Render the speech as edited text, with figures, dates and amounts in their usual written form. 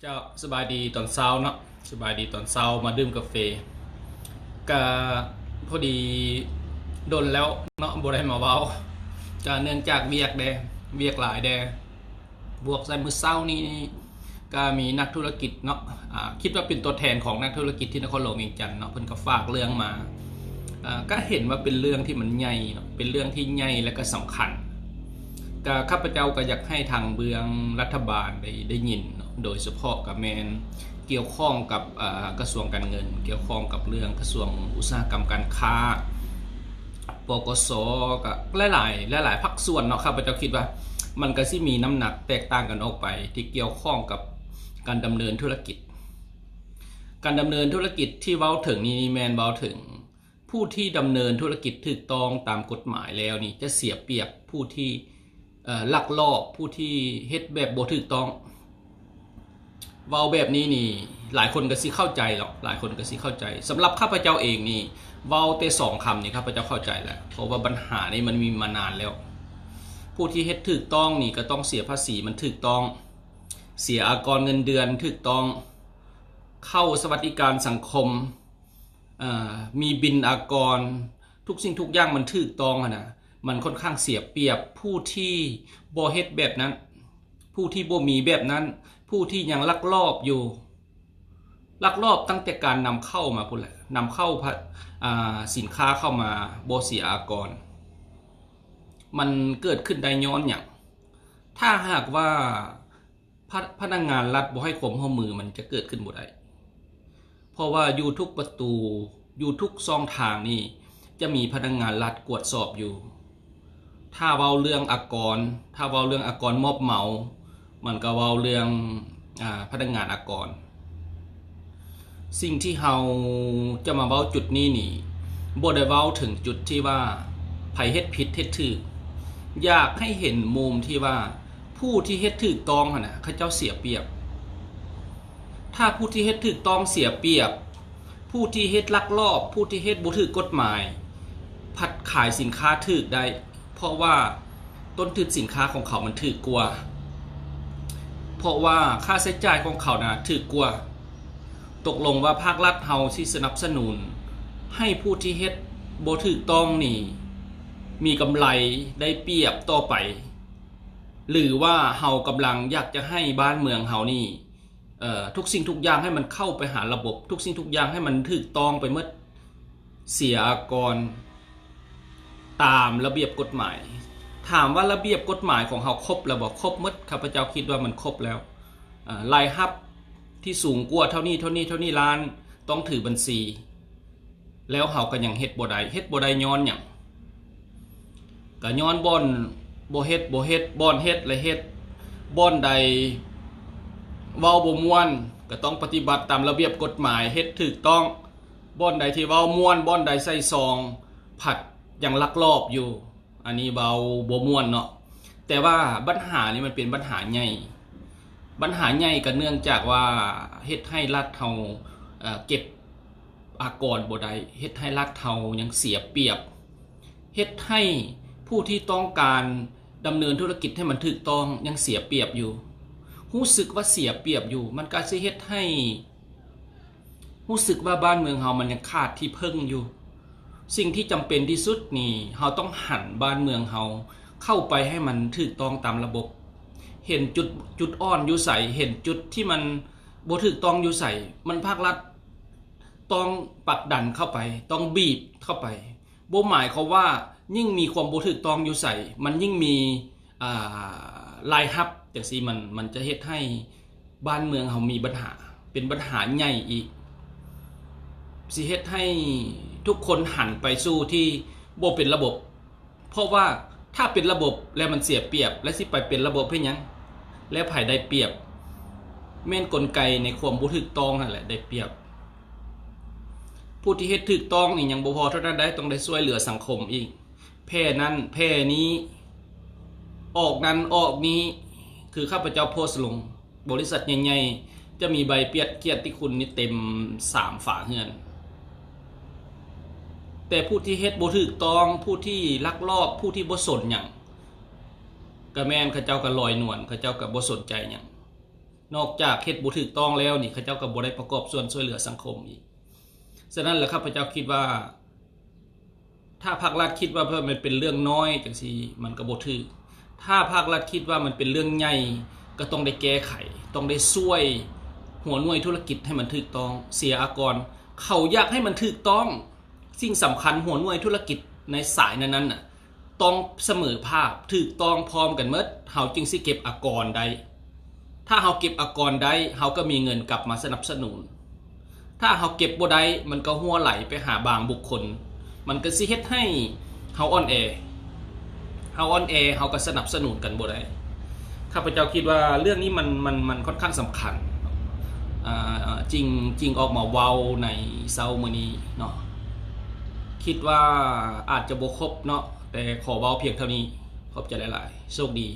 เจ้าสบายดีตอนเช้าเนาะสบายดีตอนเช้ามาดื่มกาแฟก็พอดีโดนแล้วเนาะบ่ได้มาเว้าก็เนื่องจากเวียกหลายบวกใส่มื้อเช้านี้ก็มีนักธุรกิจเนาะคิดว่าเป็นตัวแทนของนักธุรกิจที่นครหลวงเวียงจันทน์เนาะเพิ่นก็ฝากเรื่องมาก็เห็นว่าเป็นเรื่องที่มันใหญ่เนาะเป็นเรื่องที่ใหญ่และก็สำคัญก็ข้าพเจ้าก็อยากให้ทางเบืองรัฐบาลได้ยินเนาะโดยเฉพาะกับแมนเกี่ยวข้องกับกระทรวงการเงินเกี่ยวข้องกับเรื่องกระทรวงอุตสาหกรรมการค้าปกสกับหลายภาคส่วนเนาะข้าพเจ้าคิดว่ามันก็สิมีน้ำหนักแตกต่างกันออกไปที่เกี่ยวข้องกับการดำเนินธุรกิจที่เว้าถึงนี่แมนเว้าถึงผู้ที่ดำเนินธุรกิจถูกต้องตามกฎหมายแล้วนี่จะเสียเปรียบผู้ที่ลักลอบผู้ที่เฮ็ดแบบบ่ถูกต้องเว้าแบบนี้นี่หลายคนก็สิเข้าใจหรอกหลายคนก็สิเข้าใจสำหรับข้าพเจ้าเองนี่เว้าแต่2คำนี่ข้าพเจ้าเข้าใจแล้วเพราะว่าปัญหานี้มันมีมานานแล้วผู้ที่เฮ็ดถูกต้องนี่ก็ต้องเสียภาษีมันถูกต้องเสียอากรเงินเดือนถูกต้องเข้าสวัสดิการสังคมมีบินอากรทุกสิ่งทุกอย่างมันถูกต้องนะมันค่อนข้างเสียเปรียบผู้ที่บ่เฮ็ดแบบนั้นผู้ที่บ่มีแบบนั้นผู้ที่ยังลักลอบอยู่ลักลอบตั้งแต่การนำเข้ามาพุ่นแหละนำเข้าสินค้าเข้ามาบ่เสียอากรมันเกิดขึ้นได้ย้อนอย่างถ้าหากว่าพนักงานรัฐบ่ให้ความร่วมมือมันจะเกิดขึ้นบ่ได้เพราะว่าอยู่ทุกประตูอยู่ทุกช่องทางนี่จะมีพนักงานรัฐกวดสอบอยู่ถ้าเว้าเรื่องอากรมอบเหมามันก็เว้าเรื่องพนักงานอากรสิ่งที่เฮาจะมาเว้าจุดนี้นี่บ่ได้เว้าถึงจุดที่ว่าไผเฮ็ดผิดเฮ็ดถูกอยากให้เห็นมุมที่ว่าผู้ที่เฮ็ดถูกต้องน่ะเขาเจ้าเสียเปรียบถ้าผู้ที่เฮ็ดถูกต้องเสียเปรียบผู้ที่เฮ็ดลักลอบผู้ที่เฮ็ดบ่ถูกกฎหมายพัดขายสินค้าถูกได้เพราะว่าต้นทุนสินค้าของเขามันถูกกว่าเพราะว่าค่าใช้จ่ายของเขานะถูกกว่าตกลงว่าภาครัฐเฮาสิสนับสนุนให้ผู้ที่เฮ็ดบ่ถูกต้องนี่มีกำไรได้เปรียบต่อไปหรือว่าเฮากำลังอยากจะให้บ้านเมืองเฮานี่ทุกสิ่งทุกอย่างให้มันเข้าไปหาระบบทุกสิ่งทุกอย่างให้มันถูกต้องไปหมดเสียอากรตามระเบียบกฎหมายถามว่าระเบียบกฎหมายของเฮาครบแล้วบ่ครบหมดข้าพเจ้าคิดว่ามันครบแล้วรายรับที่สูงกว่าเท่านี้ล้านต้องถือบัญชีแล้วเฮาก็ยังเฮ็ดบ่ได้ย้อนหยังก็ย้อนบ่อนบ่เฮ็ดบ่อนเฮ็ดและเฮ็ดบ่อนใดเว้าบ่ม่วนก็ต้องปฏิบัติตามระเบียบกฎหมายเฮ็ดถูกต้องบ่อนใดที่เว้าม่วนบ่อนใดใส่ซองผัดยังลักลอบอยู่อันนี้เว้าบ่ม่วนเนาะแต่ว่าปัญหานี้มันเป็นปัญหาใหญ่ก็เนื่องจากว่าเฮ็ดให้รัฐเฮาเก็บอากรบ่ได้เฮ็ดให้รัฐเฮายังเสียเปรียบเฮ็ดให้ผู้ที่ต้องการดำเนินธุรกิจให้มันถูกต้องยังเสียเปรียบอยู่รู้สึกว่าเสียเปรียบอยู่มันก็สิเฮ็ดให้รู้สึกว่าบ้านเมืองเฮามันยังขาดที่พึ่งอยู่สิ่งที่จำเป็นที่สุดนี่เฮาต้องหันบ้านเมืองเฮาเข้าไปให้มันถูกต้องตามระบบเห็นจุดอ่อนอยู่ไสเห็นจุดที่มันบ่ถูกต้องอยู่ไสมันภาครัฐต้องปักดันเข้าไปต้องบีบเข้าไปบ่หมายความว่ายิ่งมีความบ่ถูกต้องอยู่ไสมันยิ่งมีรายรับจังซี่มันจะเฮ็ดให้บ้านเมืองเฮามีปัญหาเป็นปัญหาใหญ่อีกสิเฮ็ดให้ทุกคนหันไปสู่ที่บ่เป็นระบบเพราะว่าถ้าเป็นระบบแล้วมันเสียเปรียบและสิไปเป็นระบบเพื่อหยังแล้วไผได้เปรียบแม่นกลไกในความบ่ถูกต้องนั่นแหละได้เปรียบผู้ที่เฮ็ดถูกต้องนี่ยังบ่พอเท่านั้นได้ต้องได้ช่วยเหลือสังคมอีกแพร่นั้นแพร่นี้ออกนั้นออกนี้คือข้าพเจ้าโพสต์ลงบริษัทใหญ่ๆจะมีใบเกียรติคุณนี่เต็ม3ฝาเฮือนแต่ผู้ที่เฮ็ดบ่ถูกต้องผู้ที่ลักลอบผู้ที่บ่สนหยังก็แม่นเขาเจ้าก็ลอยนวลเขาเจ้าก็บ่สนใจหยัง นอกจากเฮ็ดบ่ถูกต้องแล้วนี่เขาเจ้าก็บ่ได้ประกอบส่วนช่วยเหลือสังคมอีกฉะนั้นแหละครับพระเจ้าคิดว่าถ้าภาครัฐคิดว่าเพื่อมันเป็นเรื่องน้อยจังซี่มันก็บ่ถูกถ้าภาครัฐคิดว่ามันเป็นเรื่องใหญ่ก็ต้องได้แก้ไขต้องได้ช่วยหัวหน่วยธุรกิจให้มันถูกต้องเสียอากรเขาอยากให้มันถูกต้องสิ่งสำคัญหัวหน่วยธุรกิจในสายนั้นๆน่ะต้องเสมอภาคถูกต้องพร้อมกันหมดเฮาจึงสิเก็บอากรได้ถ้าเฮาเก็บอากรได้เฮาก็มีเงินกลับมาสนับสนุนถ้าเฮาเก็บบ่ได้มันก็หัวไหลไปหาบางบุคคลมันก็สิเฮ็ดให้เฮาอ่อนแอเฮาก็สนับสนุนกันบ่ได้ข้าพเจ้าคิดว่าเรื่องนี้มันค่อนข้างสำคัญจริงออกมาเว้าในเช้ามื้อนี้เนาะคิดว่าอาจจะบ่ครบเนาะแต่ขอเว้าเพียงเท่านี้ขอบใจหลายๆโชคดี